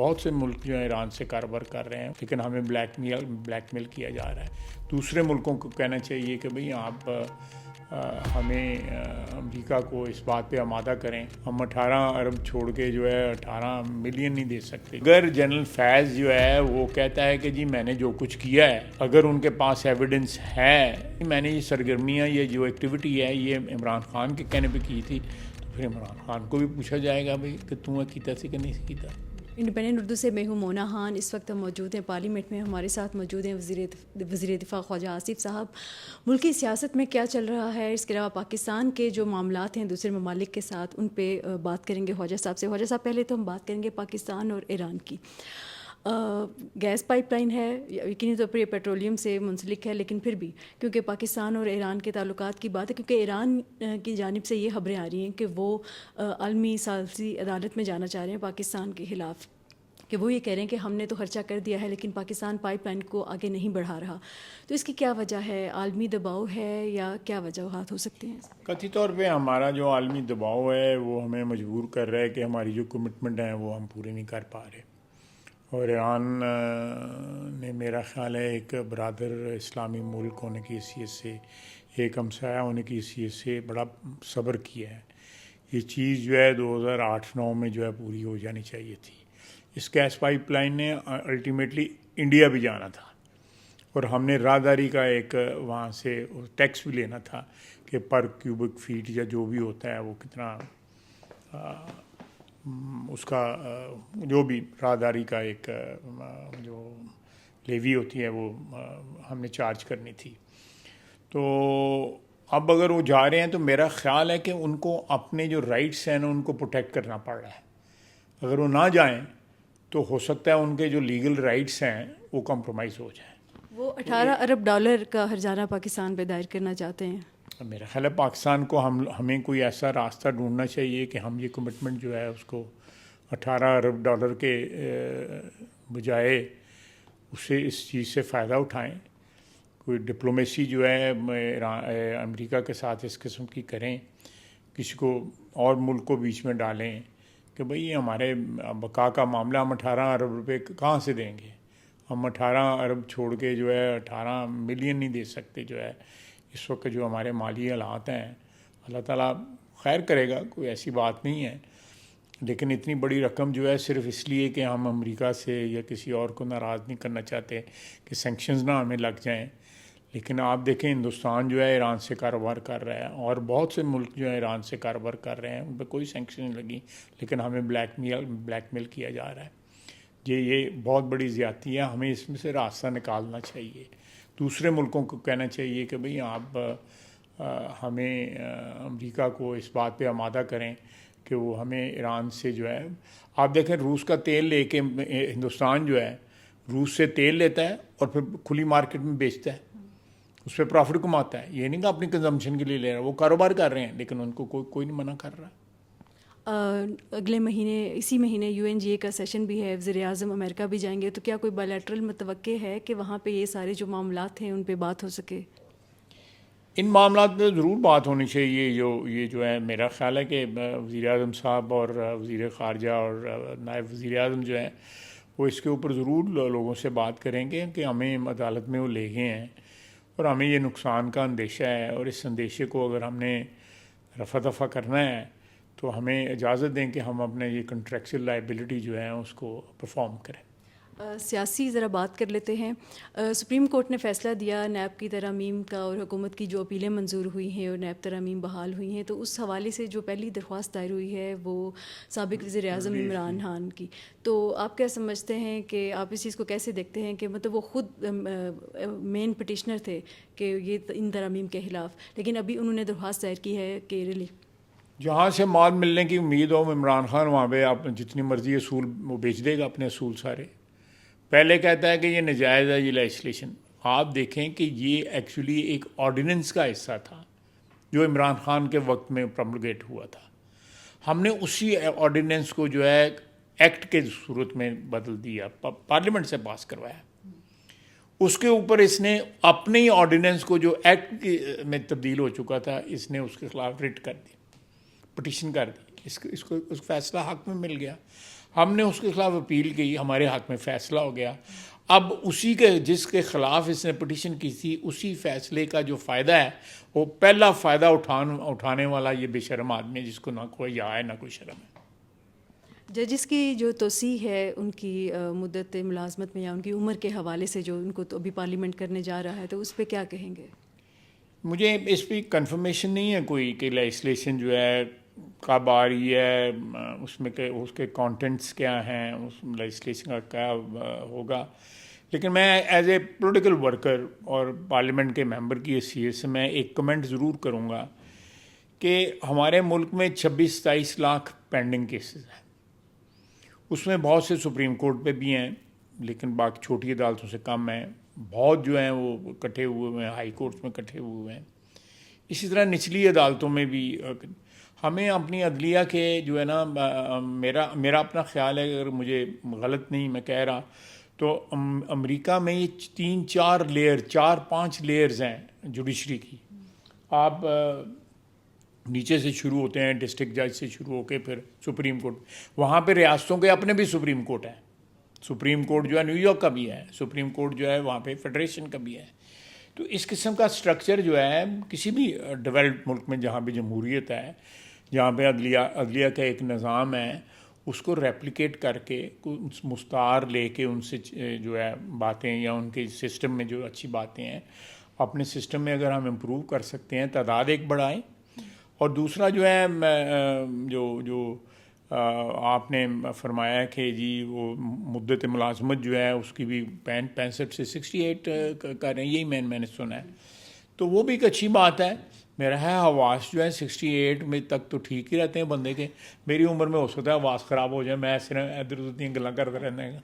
بہت سے ملک جو ہے ایران سے کاروبار کر رہے ہیں، لیکن ہمیں بلیک میل کیا جا رہا ہے۔ دوسرے ملکوں کو کہنا چاہیے کہ بھئی آپ ہمیں امریکہ کو اس بات پہ آمادہ کریں، ہم 18 ارب چھوڑ کے جو ہے 18 ملین نہیں دے سکتے۔ اگر جنرل فیض جو ہے وہ کہتا ہے کہ جی میں نے جو کچھ کیا ہے، اگر ان کے پاس ایویڈنس ہے میں نے یہ سرگرمیاں، یہ جو ایکٹیویٹی ہے یہ عمران خان کے کہنے پہ کی تھی، تو پھر عمران خان کو بھی پوچھا جائے گا بھائی کہ تم کیتا سی کہ نہیں کیتا۔ انڈیپینڈنٹ اردو سے میں ہوں مونا خان، اس وقت ہم موجود ہیں پارلیمنٹ میں، ہمارے ساتھ موجود ہیں وزیر دفاع خواجہ آصف صاحب۔ ملکی سیاست میں کیا چل رہا ہے، اس کے علاوہ پاکستان کے جو معاملات ہیں دوسرے ممالک کے ساتھ، ان پہ بات کریں گے خواجہ صاحب سے۔ خواجہ صاحب پہلے تو ہم بات کریں گے پاکستان اور ایران کی۔ گیس پائپ لائن ہے، یقینی طور پر یہ پیٹرولیم سے منسلک ہے، لیکن پھر بھی کیونکہ پاکستان اور ایران کے تعلقات کی بات ہے، کیونکہ ایران کی جانب سے یہ خبریں آ رہی ہیں کہ وہ عالمی ثالثی عدالت میں جانا چاہ رہے ہیں پاکستان کے خلاف، کہ وہ یہ کہہ رہے ہیں کہ ہم نے تو خرچہ کر دیا ہے لیکن پاکستان پائپ لائن کو آگے نہیں بڑھا رہا۔ تو اس کی کیا وجہ ہے؟ عالمی دباؤ ہے یا کیا وجوہات ہو سکتے ہیں؟ قطعی طور پہ ہمارا جو عالمی دباؤ ہے وہ ہمیں مجبور کر رہا ہے کہ ہماری جو کمٹمنٹ ہیں وہ ہم پورے نہیں کر پا رہے، اور ایران نے میرا خیال ہے ایک برادر اسلامی ملک ہونے کی حیثیت سے، ایک ہمسایہ ہونے کی حیثیت سے بڑا صبر کیا ہے۔ یہ چیز جو ہے 2008-9 میں جو ہے پوری ہو جانی چاہیے تھی۔ اس گیس پائپ لائن نے الٹیمیٹلی انڈیا بھی جانا تھا، اور ہم نے راہداری کا ایک وہاں سے ٹیکس بھی لینا تھا کہ پر کیوبک فیٹ یا جو بھی ہوتا ہے وہ کتنا اس کا جو بھی راہداری کا ایک جو لیوی ہوتی ہے وہ ہم نے چارج کرنی تھی۔ تو اب اگر وہ جا رہے ہیں تو میرا خیال ہے کہ ان کو اپنے جو رائٹس ہیں نا ان کو پروٹیکٹ کرنا پڑ رہا ہے۔ اگر وہ نہ جائیں تو ہو سکتا ہے ان کے جو لیگل رائٹس ہیں وہ کمپرومائز ہو جائیں۔ وہ 18 ارب ڈالر کا ہرجانہ پاکستان پہ دائر کرنا چاہتے ہیں۔ میرا خیال ہے پاکستان کو ہمیں کوئی ایسا راستہ ڈھونڈنا چاہیے کہ ہم یہ کمٹمنٹ جو ہے اس کو 18 ارب ڈالر کے بجائے اسے اس چیز سے فائدہ اٹھائیں، کوئی ڈپلومیسی جو ہے امریکہ کے ساتھ اس قسم کی کریں، کسی کو اور ملک کو بیچ میں ڈالیں کہ بھئی ہمارے بقا کا معاملہ، ہم 18 ارب روپے کہاں سے دیں گے، ہم 18 ارب چھوڑ کے جو ہے 18 ملین نہیں دے سکتے۔ جو ہے اس وقت جو ہمارے مالی حالات ہیں، اللہ تعالیٰ خیر کرے گا، کوئی ایسی بات نہیں ہے، لیکن اتنی بڑی رقم جو ہے صرف اس لیے کہ ہم امریکہ سے یا کسی اور کو ناراض نہیں کرنا چاہتے کہ سینکشنز نہ ہمیں لگ جائیں۔ لیکن آپ دیکھیں ہندوستان جو ہے ایران سے کاروبار کر رہا ہے، اور بہت سے ملک جو ہے ایران سے کاروبار کر رہے ہیں، ان پہ کوئی سینکشن نہیں لگی، لیکن ہمیں بلیک میل کیا جا رہا ہے۔ یہ بہت بڑی زیادتی ہے، ہمیں اس میں سے راستہ نکالنا چاہیے۔ دوسرے ملکوں کو کہنا چاہیے کہ بھئی آپ ہمیں امریکہ کو اس بات پہ آمادہ کریں کہ وہ ہمیں ایران سے جو ہے، آپ دیکھیں روس کا تیل لے کے ہندوستان جو ہے روس سے تیل لیتا ہے اور پھر کھلی مارکیٹ میں بیچتا ہے، اس پہ پروفٹ کماتا ہے۔ یہ نہیں کہ اپنی کنزمپشن کے لیے لے رہا ہے، وہ کاروبار کر رہے ہیں، لیکن ان کو کوئی نہیں منع کر رہا۔ اگلے مہینے، اسی مہینے UNGA کا سیشن بھی ہے، وزیر اعظم امریکہ بھی جائیں گے، تو کیا کوئی بائیلیٹرل متوقع ہے کہ وہاں پہ یہ سارے جو معاملات ہیں ان پہ بات ہو سکے؟ ان معاملات پہ ضرور بات ہونی چاہیے۔ یہ جو ہے میرا خیال ہے کہ وزیر اعظم صاحب اور وزیر خارجہ اور نائب وزیر اعظم جو ہیں وہ اس کے اوپر ضرور لوگوں سے بات کریں گے کہ ہمیں عدالت میں وہ لے گئے ہیں اور ہمیں یہ نقصان کا اندیشہ ہے، اور اس اندیشے کو اگر ہم نے رفع دفع کرنا ہے تو ہمیں اجازت دیں کہ ہم اپنے یہ کنٹریکچوئل لائبلٹی جو ہے اس کو پرفارم کریں۔ سیاسی ذرا بات کر لیتے ہیں۔ سپریم کورٹ نے فیصلہ دیا نیب کی ترامیم کا، اور حکومت کی جو اپیلیں منظور ہوئی ہیں اور نیب ترامیم بحال ہوئی ہیں، تو اس حوالے سے جو پہلی درخواست دائر ہوئی ہے وہ سابق وزیر اعظم عمران خان کی، تو آپ کیا سمجھتے ہیں کہ آپ اس چیز کو کیسے دیکھتے ہیں کہ مطلب وہ خود مین پٹیشنر تھے کہ یہ ان ترامیم کے خلاف، لیکن ابھی انہوں نے درخواست دائر کی ہے کہ ریلیف جہاں سے مال ملنے کی امید ہو عمران خان وہاں پہ آپ جتنی مرضی اصول وہ بیچ دے گا، اپنے اصول سارے۔ پہلے کہتا ہے کہ یہ نجائز ہے یہ لیجسلیشن، آپ دیکھیں کہ یہ ایکچولی ایک آرڈیننس کا حصہ تھا جو عمران خان کے وقت میں پرمولگیٹ ہوا تھا۔ ہم نے اسی آرڈیننس کو جو ہے ایکٹ کے صورت میں بدل دیا، پارلیمنٹ سے پاس کروایا، اس کے اوپر اس نے اپنے ہی آرڈیننس کو جو ایکٹ میں تبدیل ہو چکا تھا، اس نے اس کے خلاف ریٹ کر دی، پٹیشن کر دی، اس کو فیصلہ حق میں مل گیا۔ ہم نے اس کے خلاف اپیل کی, ہمارے حق میں فیصلہ ہو گیا. اب اسی کے جس کے خلاف اس نے پٹیشن کی تھی اسی فیصلے کا جو فائدہ ہے وہ پہلا فائدہ اٹھانے والا یہ بے شرم آدمی ہے جس کو نہ کوئی حیا ہے نہ کوئی شرم ہے. ججز کی جو توسیع ہے ان کی مدت ملازمت میں یا ان کی عمر کے حوالے سے جو ان کو تو ابھی پارلیمنٹ کرنے جا رہا ہے تو اس پہ کیا کہیں گے؟ مجھے اس پہ کنفرمیشن نہیں ہے کوئی کہ لیجسلیشن جو ہے کب آ رہی ہے, اس میں کہ اس کے کانٹینٹس کیا ہیں, اس لیجسلیشن کا کیا ہوگا. لیکن میں ایز اے پولیٹیکل ورکر اور پارلیمنٹ کے ممبر کی حیثیت سے میں ایک کمنٹ ضرور کروں گا کہ ہمارے ملک میں 26-27 لاکھ پینڈنگ کیسز ہیں. اس میں بہت سے سپریم کورٹ پہ بھی ہیں لیکن باقی چھوٹی عدالتوں سے کم ہیں. بہت جو ہیں وہ اکٹھے ہوئے ہیں ہائی کورٹس میں اکٹھے ہوئے ہیں. اسی طرح نچلی عدالتوں میں بھی. ہمیں اپنی عدلیہ کے جو ہے نا, میرا اپنا خیال ہے, اگر مجھے غلط نہیں میں کہہ رہا تو امریکہ میں یہ 3-4 لیئر 4-5 لیئرز ہیں جوڈیشری کی. آپ نیچے سے شروع ہوتے ہیں, ڈسٹرکٹ جج سے شروع ہو کے پھر سپریم کورٹ. وہاں پہ ریاستوں کے اپنے بھی سپریم کورٹ ہیں. سپریم کورٹ جو ہے نیو یارک کا بھی ہے, سپریم کورٹ جو ہے وہاں پہ فیڈریشن کا بھی ہے. تو اس قسم کا سٹرکچر جو ہے کسی بھی ڈیولپڈ ملک میں جہاں پہ جمہوریت ہے, جہاں پہ عدلیہ کا ایک نظام ہے, اس کو ریپلیکیٹ کر کے مستعار لے کے ان سے جو ہے باتیں یا ان کے سسٹم میں جو اچھی باتیں ہیں اپنے سسٹم میں اگر ہم امپروو کر سکتے ہیں, تعداد ایک بڑھائیں. اور دوسرا جو ہے جو آپ نے فرمایا کہ جی وہ مدت ملازمت جو ہے اس کی بھی 65 سے 68 کریں, یہی میں نے سنا ہے. تو وہ بھی ایک اچھی بات ہے. میرا ہے حواس جو ہے 68 میں تک تو ٹھیک ہی رہتے ہیں بندے کے. میری عمر میں ہو سکتا ہے حواس خراب ہو جائے, میں صرف ادھر ادھر گلا کرتا رہنے گا.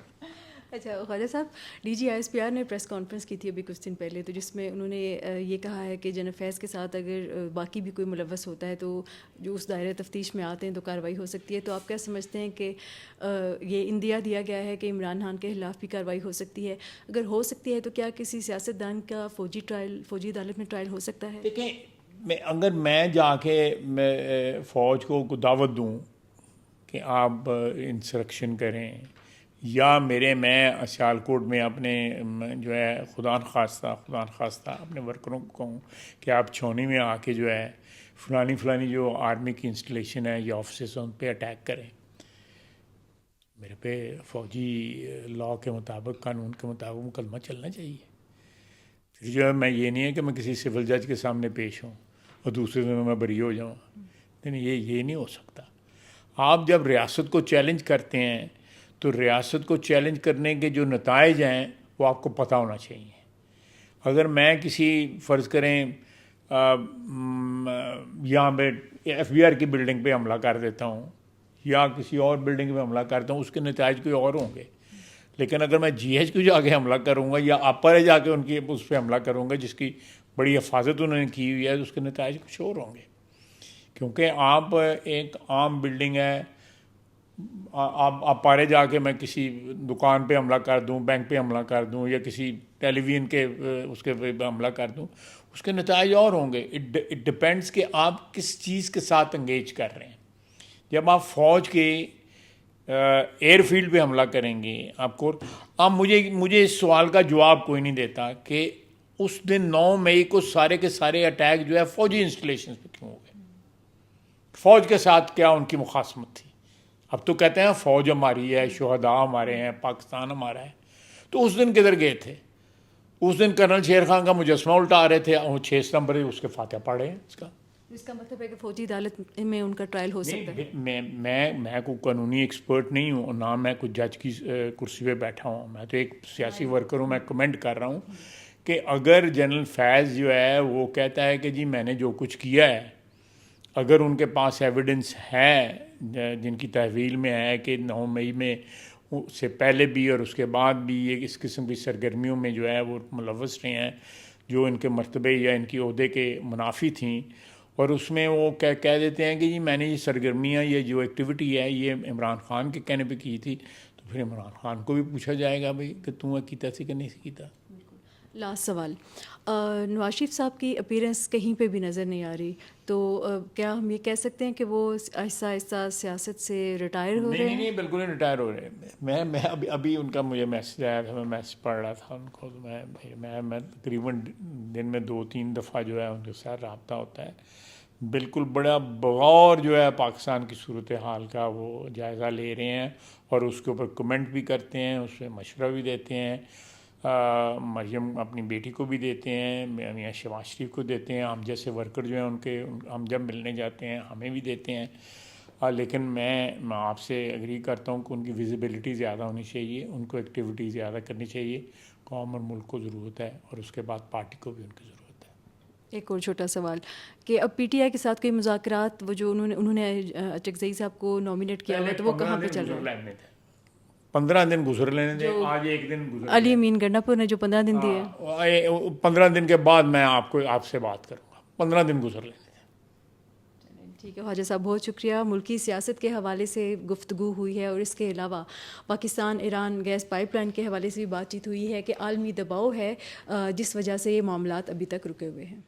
اچھا خواجہ صاحب, DGISPR نے پریس کانفرنس کی تھی ابھی کچھ دن پہلے, تو جس میں انہوں نے یہ کہا ہے کہ جنرل فیض کے ساتھ اگر باقی بھی کوئی ملوث ہوتا ہے تو جو اس دائرۂ تفتیش میں آتے ہیں تو کارروائی ہو سکتی ہے. تو آپ کیا سمجھتے ہیں کہ یہ اندیا دیا گیا ہے کہ عمران خان کے خلاف بھی کارروائی ہو سکتی ہے؟ اگر ہو سکتی ہے تو کیا کسی سیاستدان کا فوجی عدالت میں ٹرائل ہو سکتا ہے؟ دیکھیں, اگر میں جا کے فوج کو دعوت دوں کہ آپ انسرکشن کریں, یا میں سیالکوٹ میں اپنے جو ہے خدا نخواستہ اپنے ورکروں کو کہوں کہ آپ چھونی میں آ کے جو ہے فلانی جو آرمی کی انسٹالیشن ہے یا آفسز ان پہ اٹیک کریں, میرے پہ فوجی لاء کے مطابق, قانون کے مطابق مقدمہ چلنا چاہیے. پھر جو ہے میں یہ نہیں ہے کہ میں کسی سول جج کے سامنے پیش ہوں اور دوسرے دن میں بری ہو جاؤں. نہیں, یہ نہیں ہو سکتا. آپ جب ریاست کو چیلنج کرتے ہیں تو ریاست کو چیلنج کرنے کے جو نتائج ہیں وہ آپ کو پتہ ہونا چاہیے. اگر میں کسی فرض کریں یہاں پہ FBR کی بلڈنگ پہ حملہ کر دیتا ہوں یا کسی اور بلڈنگ پہ حملہ کرتا ہوں, اس کے نتائج کوئی اور ہوں گے. لیکن اگر میں GH کو جا کے حملہ کروں گا یا اپر جا کے ان کی اس پہ حملہ کروں گا جس کی بڑی حفاظت انہوں نے کی ہوئی ہے, تو اس کے نتائج کچھ اور ہوں گے. کیونکہ آپ ایک عام بلڈنگ ہے, آپ پارے جا کے میں کسی دکان پہ حملہ کر دوں, بینک پہ حملہ کر دوں یا کسی ٹیلی ویژن کے اس کے پہ حملہ کر دوں, اس کے نتائج اور ہوں گے. اٹ ڈپینڈس کہ آپ کس چیز کے ساتھ انگیج کر رہے ہیں. جب آپ فوج کے ایئر فیلڈ پہ حملہ کریں گے آپ مجھے اس سوال کا جواب کوئی نہیں دیتا کہ اس دن 9 مئی کو سارے کے سارے اٹیک جو ہے فوجی انسٹالیشنز پہ کیوں ہو گئے, فوج کے ساتھ کیا ان کی مخاصمت تھی. اب تو کہتے ہیں فوج ہماری ہے, شہداء ہمارے ہیں, پاکستان ہمارا ہے. تو اس دن کدھر گئے تھے؟ اس دن کرنل شیر خان کا مجسمہ الٹا رہے تھے, وہ 6 ستمبر اس کے فاتحہ پڑھے ہیں. اس کا مطلب ہے کہ فوجی عدالت میں ان کا ٹرائل ہو سکتا ہے. میں کوئی قانونی ایکسپرٹ نہیں ہوں, نہ میں کوئی جج کی کرسی پہ بیٹھا ہوں. میں تو ایک سیاسی ورکر ہوں. میں کمنٹ کر رہا ہوں کہ اگر جنرل فیض جو ہے وہ کہتا ہے کہ جی میں نے جو کچھ کیا ہے, اگر ان کے پاس ایویڈنس ہے جن کی تحویل میں ہے کہ 9 مئی میں سے پہلے بھی اور اس کے بعد بھی یہ اس قسم کی سرگرمیوں میں جو ہے وہ ملوث رہے ہیں جو ان کے مرتبے یا ان کی عہدے کے منافی تھیں, اور اس میں وہ کہہ دیتے ہیں کہ جی میں نے یہ سرگرمیاں یہ جو ایکٹیویٹی ہے یہ عمران خان کے کہنے پہ کی تھی, تو پھر عمران خان کو بھی پوچھا جائے گا بھائی کہ تم کیتا سی کہ نہیں کیتا. لاسٹ سوال، نواز شریف صاحب کی اپیرنس کہیں پہ بھی نظر نہیں آ رہی، تو کیا ہم یہ کہہ سکتے ہیں کہ وہ آہستہ آہستہ سیاست سے ریٹائر ہو رہے ہیں؟ نہیں بالکل نہیں ریٹائر ہو رہے ہیں. میں ابھی ان کا مجھے میسج آیا تھا, میں میسج پڑھ رہا تھا ان کو, میں تقریباً دن میں 2-3 دفعہ جو ہے ان کے ساتھ رابطہ ہوتا ہے. بالکل بڑا بغور جو ہے پاکستان کی صورتحال کا وہ جائزہ لے رہے ہیں, اور اس کے اوپر کمنٹ بھی کرتے ہیں, اس پہ مشورہ بھی دیتے ہیں. مریم اپنی بیٹی کو بھی دیتے ہیں, میاں شہباز شریف کو دیتے ہیں, ہم جیسے ورکر جو ہیں ان کے ہم جب ملنے جاتے ہیں ہمیں بھی دیتے ہیں. لیکن میں آپ سے ایگری کرتا ہوں کہ ان کی ویزیبلٹی زیادہ ہونی چاہیے, ان کو ایکٹیویٹی زیادہ کرنی چاہیے. قوم اور ملک کو ضرورت ہے, اور اس کے بعد پارٹی کو بھی ان کی ضرورت ہے. ایک اور چھوٹا سوال کہ اب پی ٹی آئی کے ساتھ کوئی مذاکرات, وہ جو انہوں نے اچکزئی صاحب کو نومینیٹ کیا ہوا تو وہ کہاں پہ چل رہا ہے؟ 15 دن گزر لینے دیں, آج ایک دن گزر علی امین گنڈاپور نے جو 15 دن دیے, 15 دن کے بعد میں آپ سے بات کروں گا. 15 دن گزر لینے دیں. ٹھیک ہے خواجہ صاحب, بہت شکریہ. ملکی سیاست کے حوالے سے گفتگو ہوئی ہے, اور اس کے علاوہ Pakistan Iran gas pipeline کے حوالے سے بھی بات چیت ہوئی ہے کہ عالمی دباؤ ہے جس وجہ سے یہ معاملات ابھی تک رکے ہوئے ہیں.